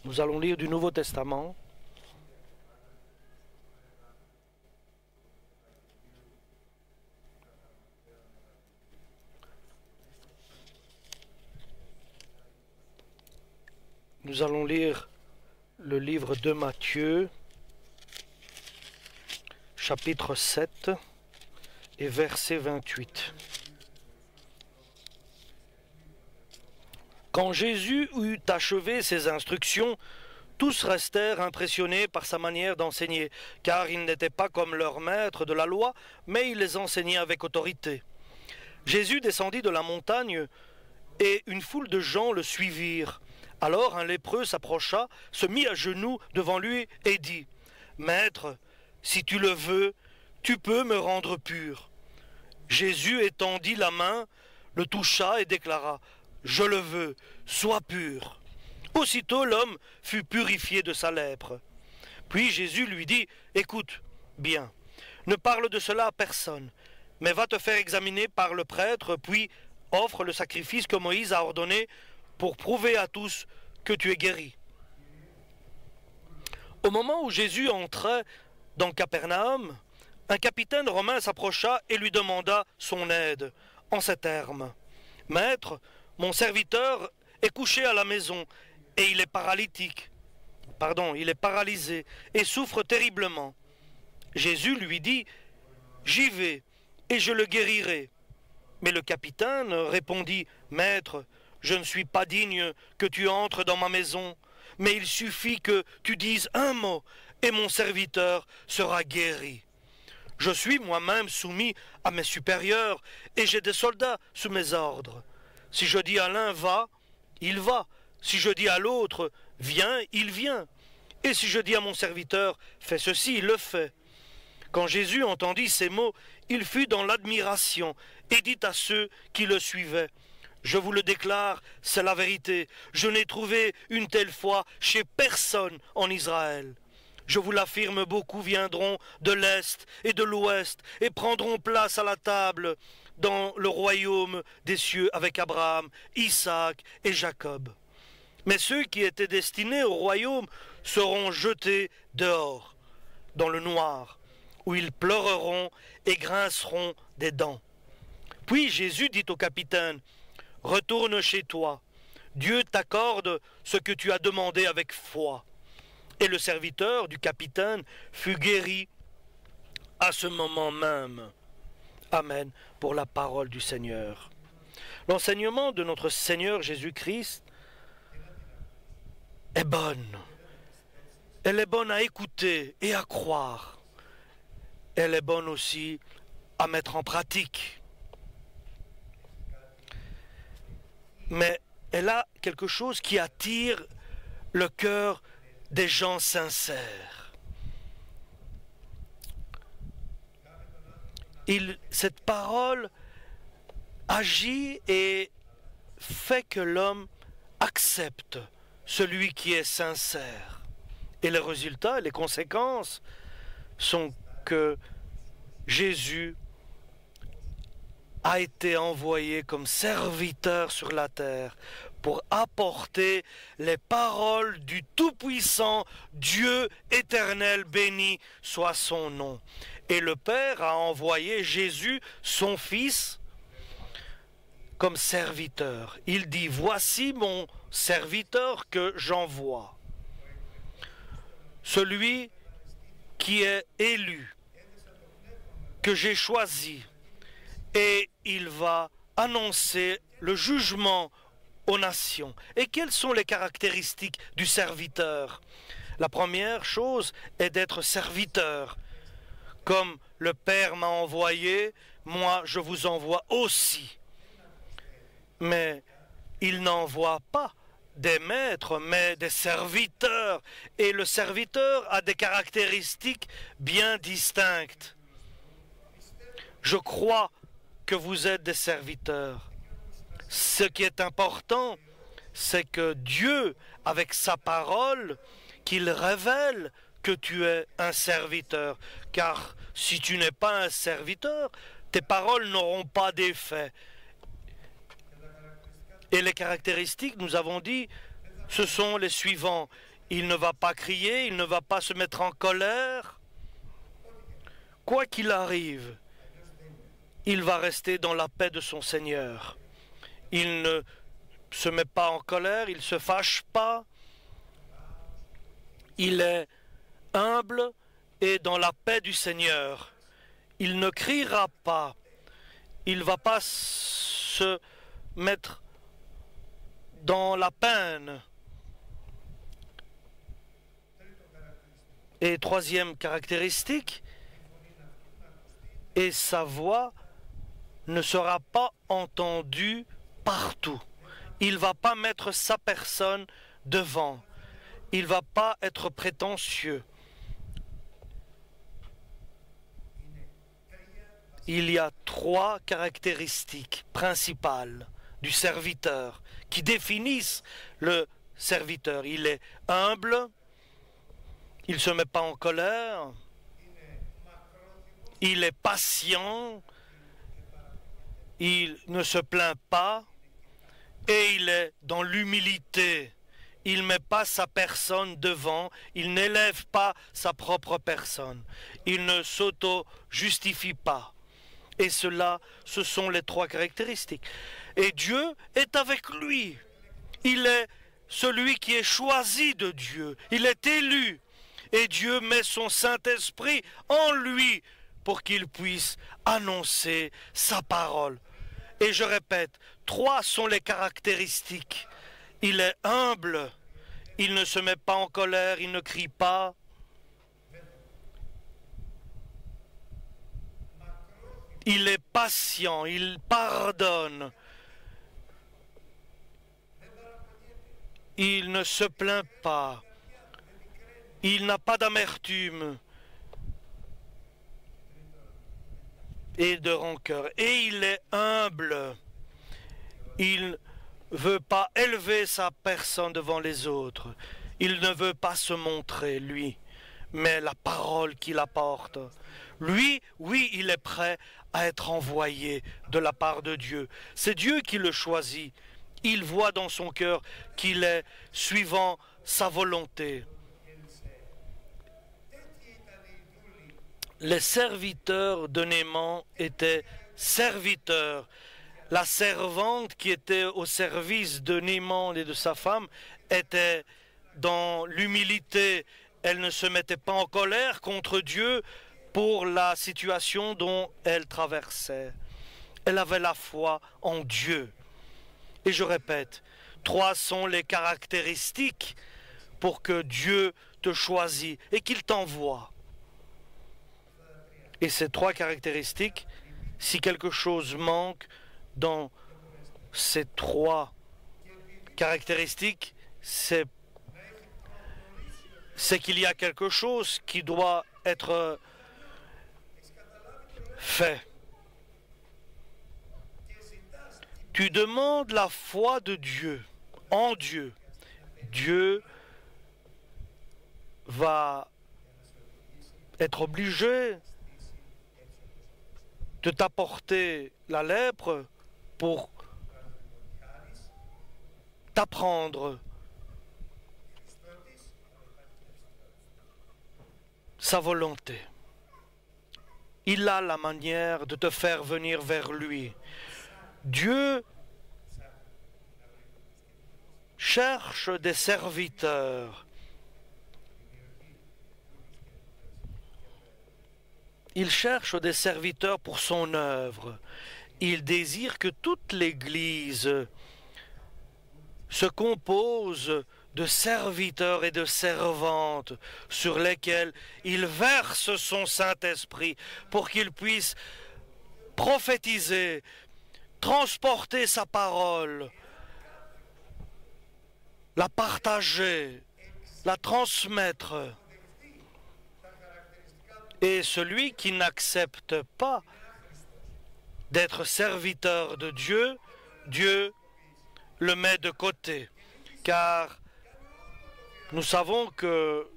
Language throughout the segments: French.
Nous allons lire du Nouveau Testament. Nous allons lire le livre de Matthieu, chapitre 7 et verset 28. Quand Jésus eut achevé ses instructions, tous restèrent impressionnés par sa manière d'enseigner, car il n'était pas comme leur maître de la loi, mais il les enseignait avec autorité. Jésus descendit de la montagne, et une foule de gens le suivirent. Alors un lépreux s'approcha, se mit à genoux devant lui et dit : « Maître, si tu le veux, tu peux me rendre pur. » Jésus étendit la main, le toucha et déclara : « Je le veux, sois pur. » Aussitôt l'homme fut purifié de sa lèpre. Puis Jésus lui dit : « Écoute bien, ne parle de cela à personne, mais va te faire examiner par le prêtre, puis offre le sacrifice que Moïse a ordonné pour prouver à tous que tu es guéri. » Au moment où Jésus entrait dans Capernaum, un capitaine romain s'approcha et lui demanda son aide en ces termes : « Maître, mon serviteur est couché à la maison et il est paralysé et souffre terriblement. » Jésus lui dit : « J'y vais et je le guérirai. » Mais le capitaine répondit : « Maître, je ne suis pas digne que tu entres dans ma maison, mais il suffit que tu dises un mot et mon serviteur sera guéri. Je suis moi-même soumis à mes supérieurs et j'ai des soldats sous mes ordres. Si je dis à l'un va, il va. Si je dis à l'autre viens, il vient. Et si je dis à mon serviteur fais ceci, il le fait. » Quand Jésus entendit ces mots, il fut dans l'admiration et dit à ceux qui le suivaient : « Je vous le déclare, c'est la vérité. Je n'ai trouvé une telle foi chez personne en Israël. Je vous l'affirme, beaucoup viendront de l'Est et de l'Ouest et prendront place à la table dans le royaume des cieux avec Abraham, Isaac et Jacob. Mais ceux qui étaient destinés au royaume seront jetés dehors, dans le noir, où ils pleureront et grinceront des dents. » Puis Jésus dit au capitaine : « Retourne chez toi. Dieu t'accorde ce que tu as demandé avec foi. » Et le serviteur du capitaine fut guéri à ce moment même. Amen pour la parole du Seigneur. L'enseignement de notre Seigneur Jésus-Christ est bonne. Elle est bonne à écouter et à croire. Elle est bonne aussi à mettre en pratique. Mais elle a quelque chose qui attire le cœur des gens sincères. Cette parole agit et fait que l'homme accepte celui qui est sincère. Et les résultats, les conséquences sont que Jésus a été envoyé comme serviteur sur la terre pour apporter les paroles du Tout-Puissant Dieu éternel, béni soit son nom. Et le Père a envoyé Jésus, son Fils, comme serviteur. Il dit : « Voici mon serviteur que j'envoie. » Celui qui est élu, que j'ai choisi, et il va annoncer le jugement aux nations. Et quelles sont les caractéristiques du serviteur ? La première chose est d'être serviteur. Comme le Père m'a envoyé, moi je vous envoie aussi. Mais il n'envoie pas des maîtres, mais des serviteurs. Et le serviteur a des caractéristiques bien distinctes. Je crois que vous êtes des serviteurs. Ce qui est important, c'est que Dieu, avec sa parole, qu'il révèle que tu es un serviteur. Car si tu n'es pas un serviteur, tes paroles n'auront pas d'effet. Et les caractéristiques, nous avons dit, ce sont les suivants. Il ne va pas crier, il ne va pas se mettre en colère. Quoi qu'il arrive, il va rester dans la paix de son Seigneur. Il ne se met pas en colère, il ne se fâche pas. Il est humble et dans la paix du Seigneur. Il ne criera pas. Il ne va pas se mettre dans la peine. Et troisième caractéristique, et sa voix ne sera pas entendue partout. Il ne va pas mettre sa personne devant. Il ne va pas être prétentieux. Il y a trois caractéristiques principales du serviteur qui définissent le serviteur. Il est humble, il ne se met pas en colère, il est patient, il ne se plaint pas et il est dans l'humilité. Il ne met pas sa personne devant, il n'élève pas sa propre personne, il ne s'auto-justifie pas. Et cela, ce sont les trois caractéristiques. Et Dieu est avec lui. Il est celui qui est choisi de Dieu. Il est élu. Et Dieu met son Saint-Esprit en lui pour qu'il puisse annoncer sa parole. Et je répète, trois sont les caractéristiques. Il est humble, il ne se met pas en colère, il ne crie pas. Il est patient, il pardonne. Il ne se plaint pas. Il n'a pas d'amertume et de rancœur. Et il est humble. Il ne veut pas élever sa personne devant les autres. Il ne veut pas se montrer, lui, mais la parole qu'il apporte. Lui, oui, il est prêt à être envoyé de la part de Dieu. C'est Dieu qui le choisit. Il voit dans son cœur qu'il est suivant sa volonté. Les serviteurs de Naaman étaient serviteurs. La servante qui était au service de Naaman et de sa femme était dans l'humilité. Elle ne se mettait pas en colère contre Dieu pour la situation dont elle traversait. Elle avait la foi en Dieu. Et je répète, trois sont les caractéristiques pour que Dieu te choisisse et qu'il t'envoie. Et ces trois caractéristiques, si quelque chose manque dans ces trois caractéristiques, c'est qu'il y a quelque chose qui doit être fait. Tu demandes la foi de Dieu, en Dieu. Dieu va être obligé de t'apporter la lèpre pour t'apprendre sa volonté. Il a la manière de te faire venir vers lui. Dieu cherche des serviteurs. Il cherche des serviteurs pour son œuvre. Il désire que toute l'Église se compose de serviteurs et de servantes sur lesquels il verse son Saint-Esprit pour qu'ils puissent prophétiser, transporter sa parole, la partager, la transmettre. Et celui qui n'accepte pas d'être serviteur de Dieu, Dieu le met de côté. Car nous savons que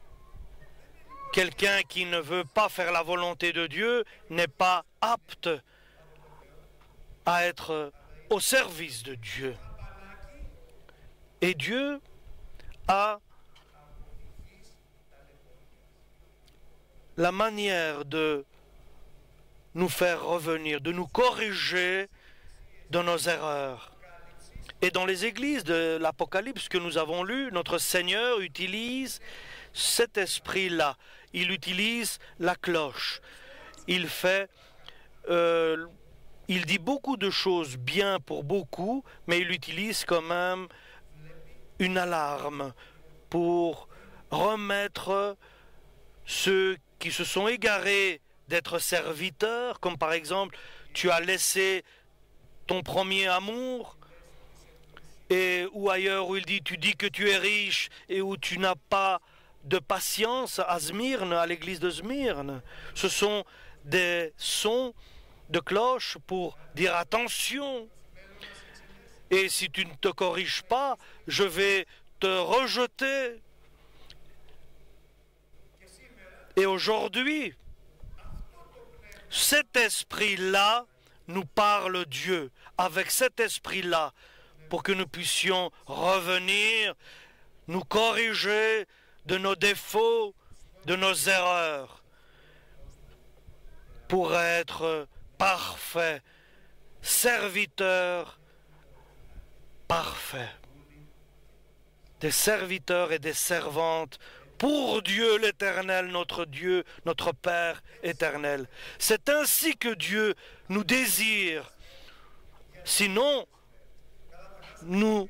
quelqu'un qui ne veut pas faire la volonté de Dieu n'est pas apte à être au service de Dieu. Et Dieu a la manière de nous faire revenir, de nous corriger de nos erreurs. Et dans les églises de l'Apocalypse que nous avons lues, notre Seigneur utilise cet esprit-là. Il utilise la cloche. Il dit beaucoup de choses bien pour beaucoup, mais il utilise quand même une alarme pour remettre ceux qui se sont égarés d'être serviteurs, comme par exemple, tu as laissé ton premier amour, et ou ailleurs où il dit, tu dis que tu es riche et où tu n'as pas de patience à Smyrne, à l'église de Smyrne. Ce sont des sons de cloche pour dire attention. Et si tu ne te corriges pas, je vais te rejeter. Et aujourd'hui, cet esprit-là nous parle Dieu. Avec cet esprit-là, pour que nous puissions revenir, nous corriger de nos défauts, de nos erreurs, pour être parfaits, serviteurs parfaits, des serviteurs et des servantes pour Dieu l'Éternel, notre Dieu, notre Père éternel. C'est ainsi que Dieu nous désire. Sinon, nous ne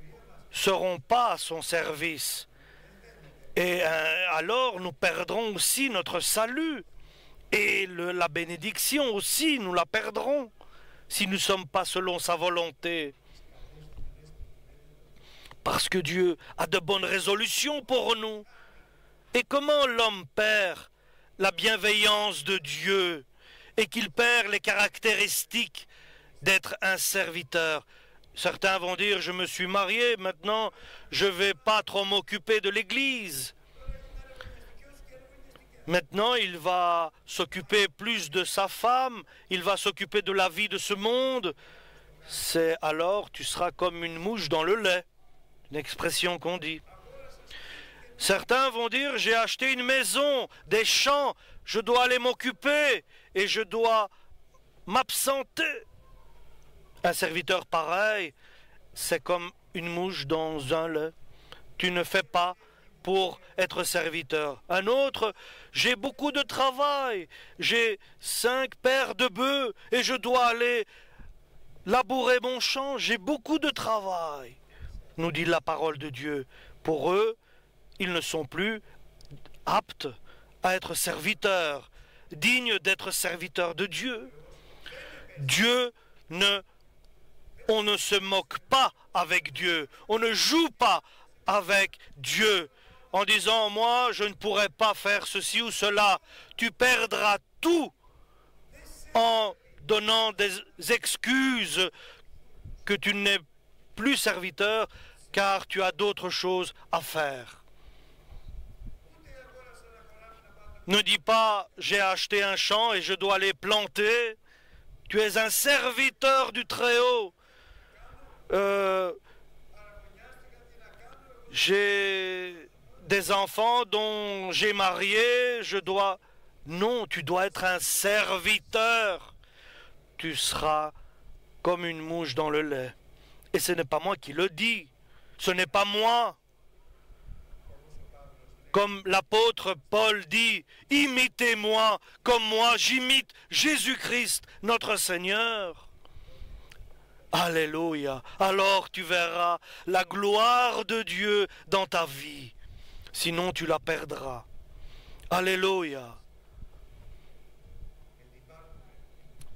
serons pas à son service. Et alors, nous perdrons aussi notre salut. Et la bénédiction aussi, nous la perdrons si nous ne sommes pas selon sa volonté. Parce que Dieu a de bonnes résolutions pour nous. Et comment l'homme perd la bienveillance de Dieu et qu'il perd les caractéristiques d'être un serviteur? Certains vont dire, je me suis marié, maintenant je ne vais pas trop m'occuper de l'Église. Maintenant, il va s'occuper plus de sa femme, il va s'occuper de la vie de ce monde. C'est alors, tu seras comme une mouche dans le lait, une expression qu'on dit. Certains vont dire, j'ai acheté une maison, des champs, je dois aller m'occuper et je dois m'absenter. Un serviteur pareil, c'est comme une mouche dans un lait. Tu ne fais pas pour être serviteur. Un autre, j'ai beaucoup de travail, j'ai 5 paires de bœufs et je dois aller labourer mon champ, j'ai beaucoup de travail, nous dit la parole de Dieu. Pour eux, ils ne sont plus aptes à être serviteurs, dignes d'être serviteurs de Dieu. On ne se moque pas avec Dieu, on ne joue pas avec Dieu en disant, moi, je ne pourrais pas faire ceci ou cela. Tu perdras tout en donnant des excuses que tu n'es plus serviteur car tu as d'autres choses à faire. Ne dis pas, j'ai acheté un champ et je dois les planter. Tu es un serviteur du Très-Haut. J'ai des enfants dont j'ai marié, je dois... Non, tu dois être un serviteur. Tu seras comme une mouche dans le lait. Et ce n'est pas moi qui le dis. Ce n'est pas moi. Comme l'apôtre Paul dit, imitez-moi comme moi j'imite Jésus-Christ, notre Seigneur. Alléluia. Alors tu verras la gloire de Dieu dans ta vie. Sinon tu la perdras. Alléluia.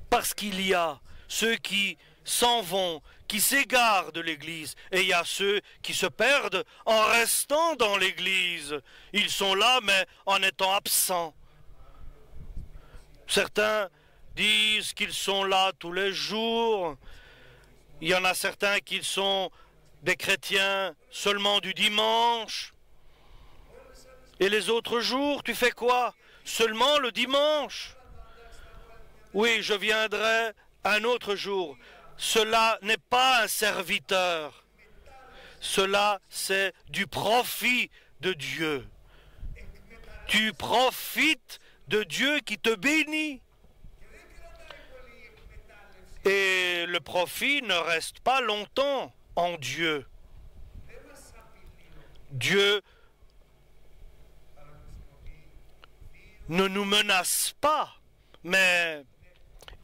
Parce qu'il y a ceux qui s'en vont, qui s'égarent de l'Église, et il y a ceux qui se perdent en restant dans l'Église. Ils sont là, mais en étant absents. Certains disent qu'ils sont là tous les jours. Il y en a certains qui sont des chrétiens seulement du dimanche. Et les autres jours, tu fais quoi? Seulement le dimanche? Oui, je viendrai un autre jour. Cela n'est pas un serviteur. Cela, c'est du profit de Dieu. Tu profites de Dieu qui te bénit. Et le profit ne reste pas longtemps en Dieu. Dieu ne nous menace pas, mais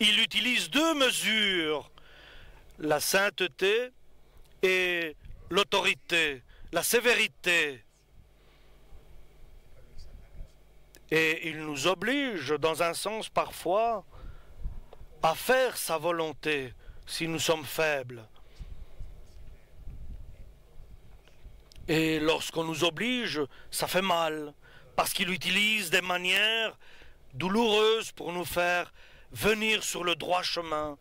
il utilise deux mesures, la sainteté et l'autorité, la sévérité. Et il nous oblige, dans un sens parfois, à faire sa volonté si nous sommes faibles. Et lorsqu'on nous oblige, ça fait mal, parce qu'il utilise des manières douloureuses pour nous faire venir sur le droit chemin.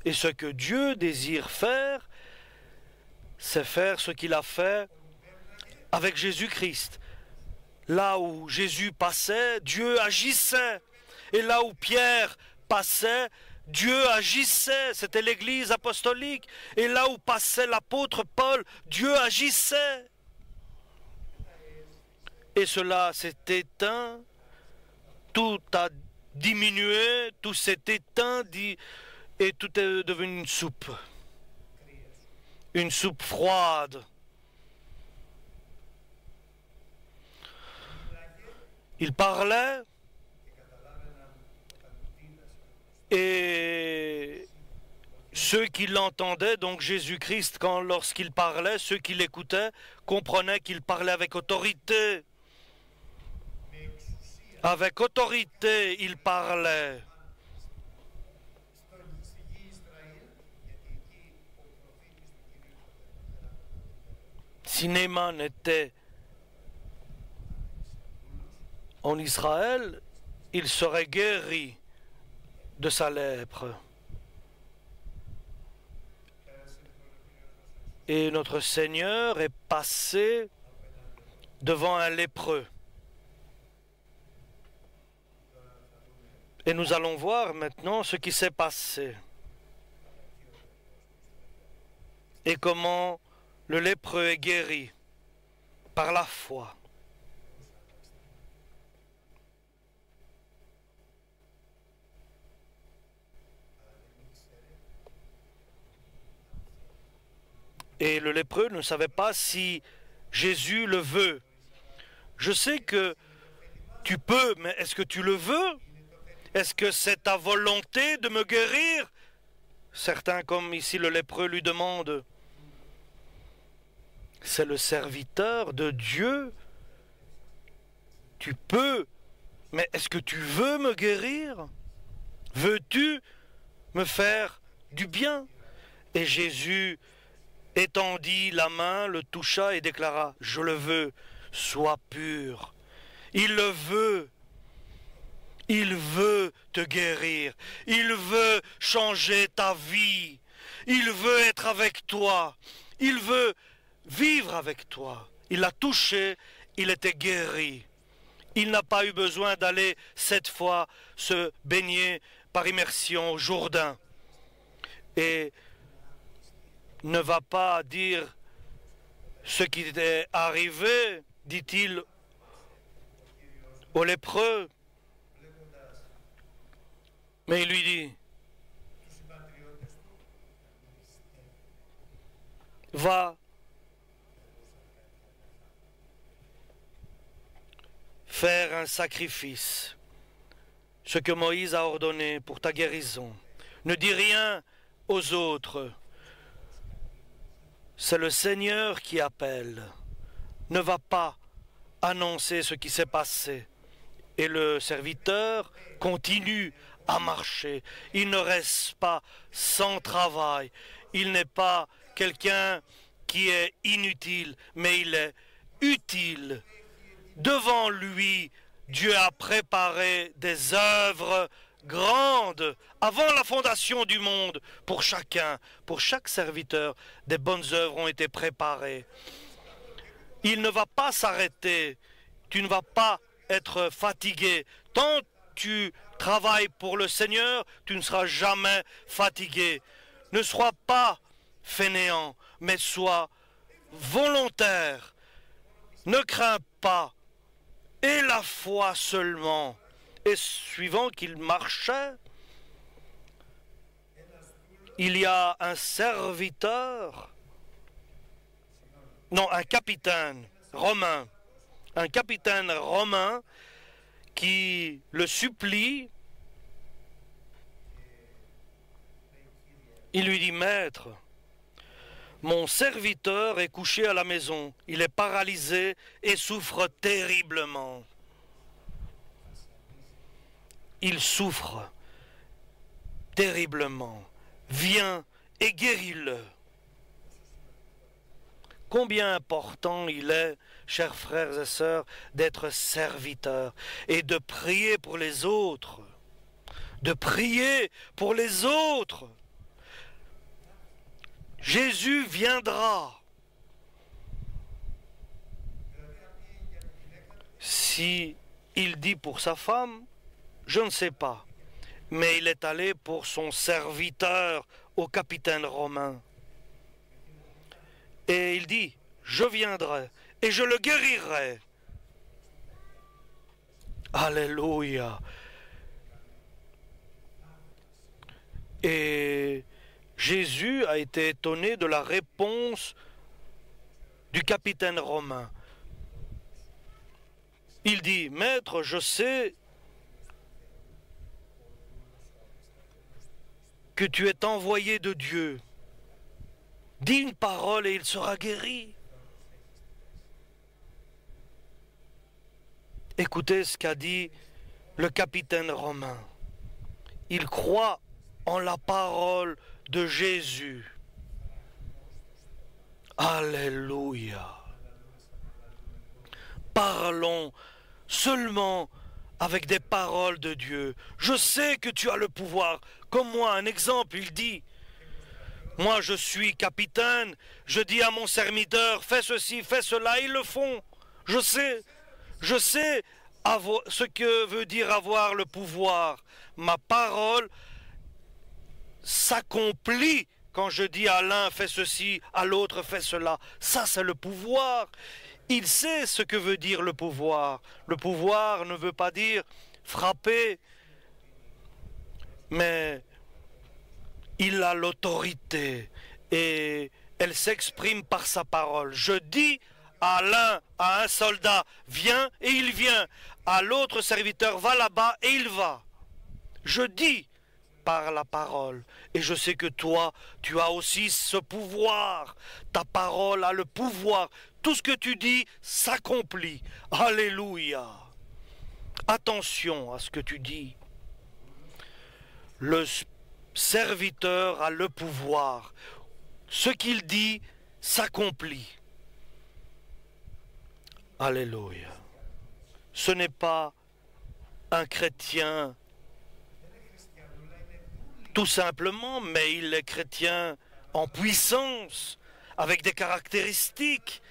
Et ce que Dieu désire faire, c'est faire ce qu'il a fait avec Jésus-Christ. Là où Jésus passait, Dieu agissait. Et là où Pierre passait, Dieu agissait. C'était l'église apostolique. Et là où passait l'apôtre Paul, Dieu agissait. Et cela s'est éteint. Tout a diminué, tout s'est éteint et tout est devenu une soupe. Une soupe froide. Il parlait et ceux qui l'entendaient, donc Jésus-Christ, lorsqu'il parlait, ceux qui l'écoutaient, comprenaient qu'il parlait avec autorité. Avec autorité, il parlait. Si Naaman était en Israël, il serait guéri de sa lèpre. Et notre Seigneur est passé devant un lépreux. Et nous allons voir maintenant ce qui s'est passé. Et comment le lépreux est guéri par la foi. Et le lépreux ne savait pas si Jésus le veut. Je sais que tu peux, mais est-ce que tu le veux? Est-ce que c'est ta volonté de me guérir? Certains, comme ici le lépreux, lui demandent. C'est le serviteur de Dieu. Tu peux, mais est-ce que tu veux me guérir? Veux-tu me faire du bien? Et Jésus étendit la main, le toucha et déclara, je le veux, sois pur. Il le veut. Il veut te guérir. Il veut changer ta vie. Il veut être avec toi. Il veut vivre avec toi. Il l'a touché, il était guéri. Il n'a pas eu besoin d'aller cette fois se baigner par immersion au Jourdain. Et ne va pas dire ce qui est arrivé, dit-il au lépreux. Mais il lui dit, va faire un sacrifice, ce que Moïse a ordonné pour ta guérison. Ne dis rien aux autres. C'est le Seigneur qui appelle. Ne va pas annoncer ce qui s'est passé. Et le serviteur continue à marcher. Il ne reste pas sans travail. Il n'est pas quelqu'un qui est inutile, mais il est utile. Devant lui, Dieu a préparé des œuvres grandes avant la fondation du monde pour chacun, pour chaque serviteur. Des bonnes œuvres ont été préparées. Il ne va pas s'arrêter. Tu ne vas pas être fatigué. Tant tu travailles pour le Seigneur, tu ne seras jamais fatigué. Ne sois pas fainéant, mais sois volontaire. Ne crains pas. Et la foi seulement. Et suivant qu'il marchait, il y a un serviteur, non, un capitaine romain qui le supplie. Il lui dit, Maître, mon serviteur est couché à la maison, il est paralysé et souffre terriblement. Il souffre terriblement. Viens et guéris-le. Combien important il est, chers frères et sœurs, d'être serviteurs et de prier pour les autres. De prier pour les autres. Jésus viendra. Si il dit pour sa femme, je ne sais pas. Mais il est allé pour son serviteur au capitaine romain. Et il dit, je viendrai et je le guérirai. Alléluia. Et Jésus a été étonné de la réponse du capitaine romain. Il dit, Maître, je sais que tu es envoyé de Dieu. Dis une parole et il sera guéri. Écoutez ce qu'a dit le capitaine romain. Il croit en la parole de Jésus. Alléluia. Parlons seulement avec des paroles de Dieu. Je sais que tu as le pouvoir. Comme moi, un exemple, il dit, moi je suis capitaine, je dis à mon serviteur, fais ceci, fais cela, ils le font. Je sais ce que veut dire avoir le pouvoir. Ma parole s'accomplit quand je dis à l'un fais ceci, à l'autre fais cela. Ça, c'est le pouvoir. Il sait ce que veut dire le pouvoir. Le pouvoir ne veut pas dire frapper, mais il a l'autorité et elle s'exprime par sa parole. Je dis à un soldat, viens et il vient. À l'autre serviteur, va là-bas et il va. Je dis par la parole. Et je sais que toi, tu as aussi ce pouvoir. Ta parole a le pouvoir. Tout ce que tu dis s'accomplit. Alléluia. Attention à ce que tu dis. Le serviteur a le pouvoir. Ce qu'il dit s'accomplit. Alléluia. Ce n'est pas un chrétien tout simplement, mais il est chrétien en puissance, avec des caractéristiques.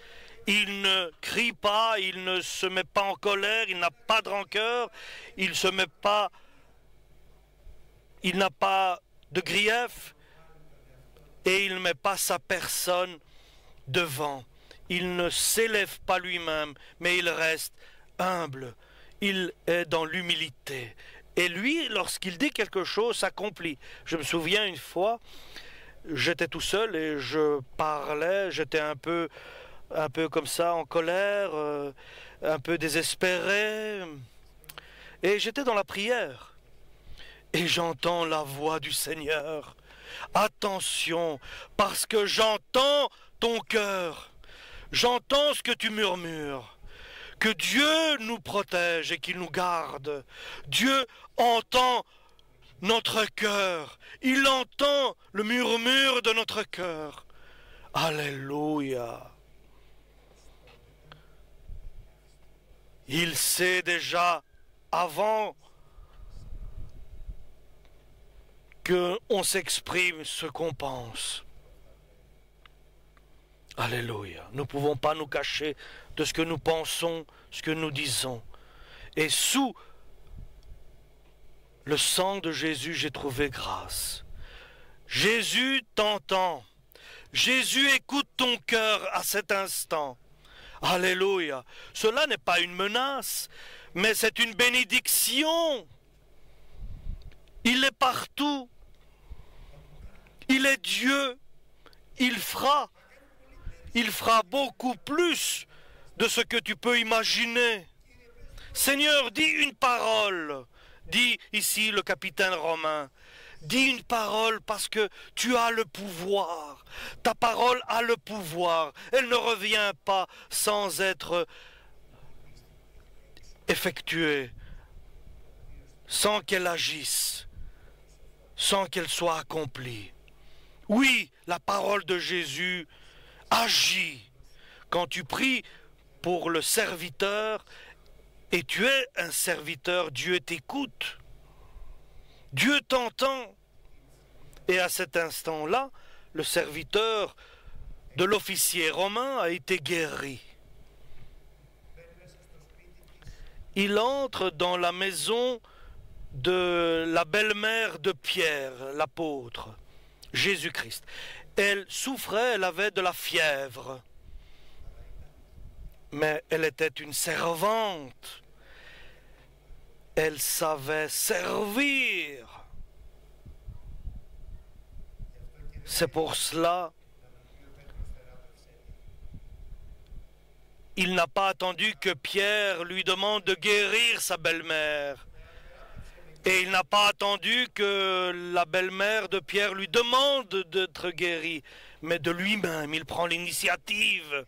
Il ne crie pas, il ne se met pas en colère, il n'a pas de rancœur, il n'a pas de grief, et il ne met pas sa personne devant. Il ne s'élève pas lui-même, mais il reste humble. Il est dans l'humilité. Et lui, lorsqu'il dit quelque chose, s'accomplit. Je me souviens une fois, j'étais tout seul et je parlais, j'étais un peu comme ça, en colère, un peu désespéré. Et j'étais dans la prière. Et j'entends la voix du Seigneur. Attention, parce que j'entends ton cœur. J'entends ce que tu murmures. Que Dieu nous protège et qu'il nous garde. Dieu entend notre cœur. Il entend le murmure de notre cœur. Alléluia. Il sait déjà avant qu'on s'exprime ce qu'on pense. Alléluia. Nous ne pouvons pas nous cacher de ce que nous pensons, ce que nous disons. Et sous le sang de Jésus, j'ai trouvé grâce. Jésus t'entend. Jésus écoute ton cœur à cet instant. Alléluia. Cela n'est pas une menace, mais c'est une bénédiction. Il est partout. Il est Dieu. Il fera beaucoup plus de ce que tu peux imaginer. Seigneur, dis une parole. Dit ici le capitaine romain. Dis une parole parce que tu as le pouvoir. Ta parole a le pouvoir. Elle ne revient pas sans être effectuée, sans qu'elle agisse, sans qu'elle soit accomplie. Oui, la parole de Jésus agit. Quand tu pries pour le serviteur, et tu es un serviteur, Dieu t'écoute. Dieu t'entend. Et à cet instant-là, le serviteur de l'officier romain a été guéri. Il entre dans la maison de la belle-mère de Pierre, l'apôtre, Jésus-Christ. Elle souffrait, elle avait de la fièvre. Mais elle était une servante. Elle savait servir. C'est pour cela il n'a pas attendu que Pierre lui demande de guérir sa belle-mère. Et il n'a pas attendu que la belle-mère de Pierre lui demande d'être guérie. Mais de lui-même, il prend l'initiative.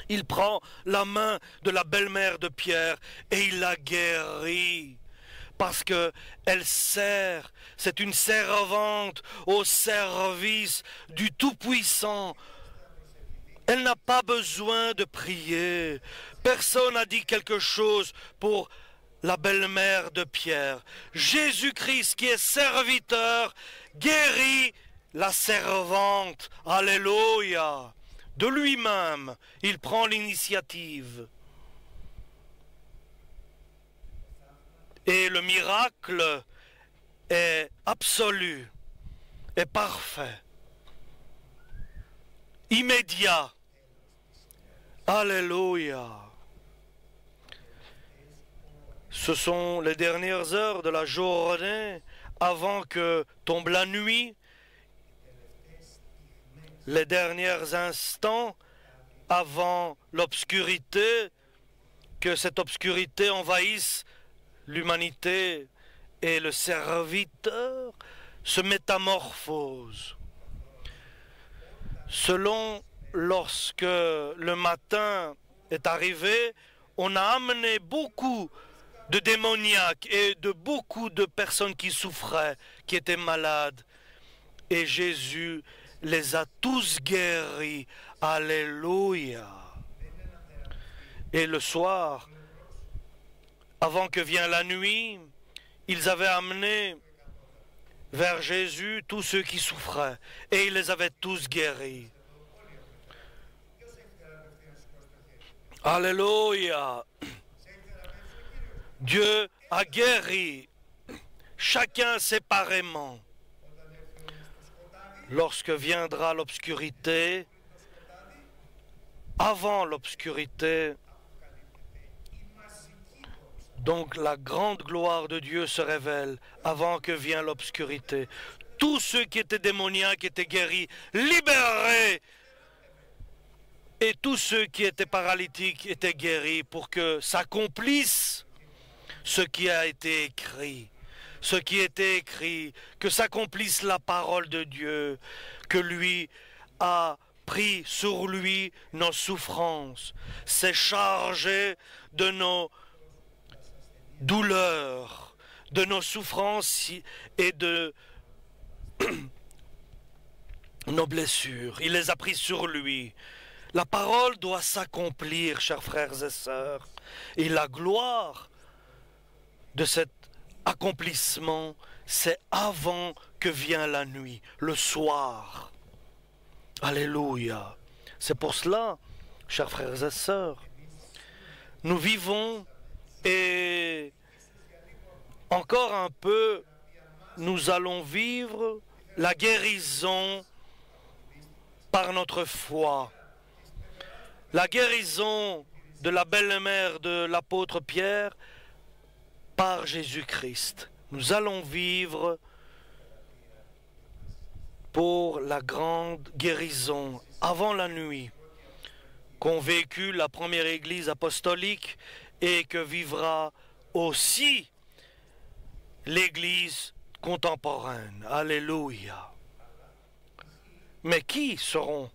Il prend la main de la belle-mère de Pierre et il la guérit. Parce qu'elle sert, c'est une servante au service du Tout-Puissant. Elle n'a pas besoin de prier. Personne n'a dit quelque chose pour la belle-mère de Pierre. Jésus-Christ qui est serviteur guérit la servante. Alléluia. De lui-même, il prend l'initiative. Et le miracle est absolu, est parfait, immédiat. Alléluia. Ce sont les dernières heures de la journée avant que tombe la nuit, les derniers instants avant l'obscurité, que cette obscurité envahisse l'humanité et le serviteur se métamorphose. Selon lorsque le matin est arrivé, on a amené beaucoup de démoniaques et de beaucoup de personnes qui souffraient, qui étaient malades. Et Jésus les a tous guéris. Alléluia. Et le soir, avant que vienne la nuit, ils avaient amené vers Jésus tous ceux qui souffraient. Et il les avait tous guéris. Alléluia. Dieu a guéri chacun séparément. Lorsque viendra l'obscurité, avant l'obscurité, donc la grande gloire de Dieu se révèle avant que vienne l'obscurité. Tous ceux qui étaient démoniaques étaient guéris, libérés. Et tous ceux qui étaient paralytiques étaient guéris pour que s'accomplisse ce qui a été écrit. Ce qui était écrit, que s'accomplisse la parole de Dieu, que lui a pris sur lui nos souffrances, s'est chargé de nos douleurs, de nos souffrances et de nos blessures. Il les a pris sur lui. La parole doit s'accomplir, chers frères et sœurs. Et la gloire de cet accomplissement, c'est avant que vienne la nuit, le soir. Alléluia. C'est pour cela, chers frères et sœurs, nous vivons et encore un peu, nous allons vivre la guérison par notre foi. La guérison de la belle-mère de l'apôtre Pierre, par Jésus-Christ. Nous allons vivre pour la grande guérison avant la nuit qu'ont vécu la première Église apostolique et que vivra aussi l'Église contemporaine. Alléluia. Mais qui seront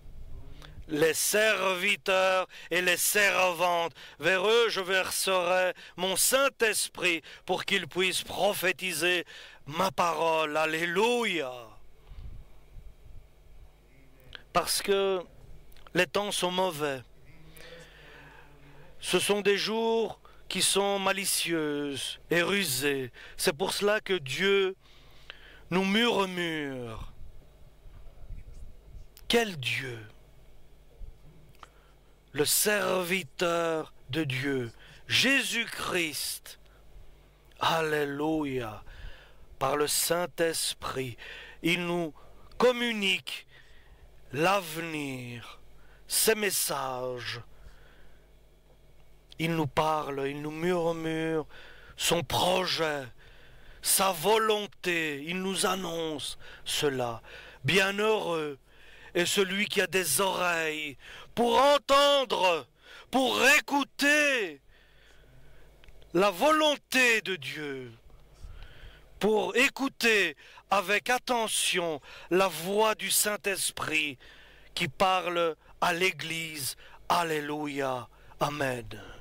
les serviteurs et les servantes? Vers eux je verserai mon Saint-Esprit pour qu'ils puissent prophétiser ma parole. Alléluia. Parce que les temps sont mauvais. Ce sont des jours qui sont malicieuses et rusées. C'est pour cela que Dieu nous murmure. Quel Dieu? Le serviteur de Dieu, Jésus-Christ. Alléluia. Par le Saint-Esprit, il nous communique l'avenir, ses messages. Il nous parle, il nous murmure son projet, sa volonté. Il nous annonce cela. Bienheureux est celui qui a des oreilles pour entendre, pour écouter la volonté de Dieu, pour écouter avec attention la voix du Saint-Esprit qui parle à l'Église. Alléluia. Amen.